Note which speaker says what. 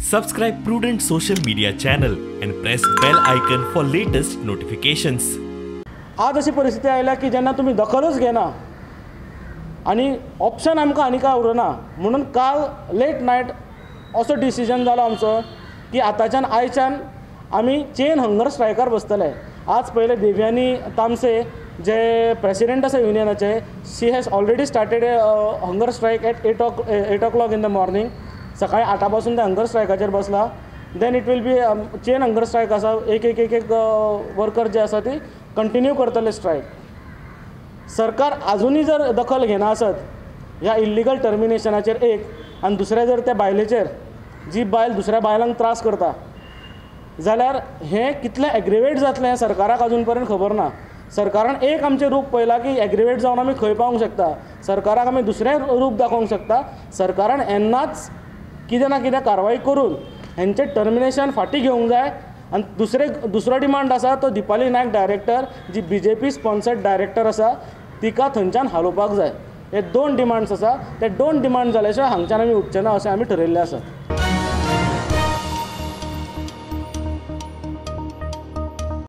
Speaker 1: Subscribe Prudent social media channel and press bell icon for latest notifications.
Speaker 2: आज अशी परिस्थिती आयल्या की जेन्ना तुम्ही दखलच घेना आणि ऑप्शन आमकां आनी काय उरना म्हणून काल लेट नायट असो डिसिजन जालो आमचो की आतांच्यान आयच्यान आमी चेन हंगर स्ट्रायकार बसतले. आज पयले देवयानी तामसे जे प्रेसिडेंट आसा युनियनाचे, she has already started hunger strike at 8 o'clock in the morning. सकाळी 8 पासून ते हंगर स्ट्रायकाचेर बसला. Then it will be chain hunger strike आसा. एक वर्कर जे आसा ती कंटिन्यू करतले स्ट्रायक. सरकार अजूनही जर दखल घेना आसत ह्या इल्लिगल टर्मिनेशनाचेर एक आनी दुसऱ्या जर त्या बायलेचेर जी बायल दुसऱ्या बायलांक त्रास करता जाल्यार हें कितलें एग्रिवेट जातलें हें सरकाराक अजून पर्यंत खबर ना. सरकारान एक आमचें रूप पळयलां की एग्रिवेट जावन आमी खंय पावूंक शकता. सरकाराक आमी दुसरें रूप दाखोवंक शकता. सरकारान येन्नाच कितें ना कितें कारवाई करून हेंचें टर्मिनेशन फाटीं घेवंक जाय. आनी दुसरो डिमांड आसा तो दिपाली नायक डायरेक्टर जी BJP स्पॉन्सर्ड डायरेक्टर आसा तिका थंयच्यान हालोवपाक जाय. हे 2 डिमांड्स आसा. ते 2 डिमांड जाल्या शिवाय हांगच्यान आमी उठचे ना अशें आमी ठरयल्लें आसा.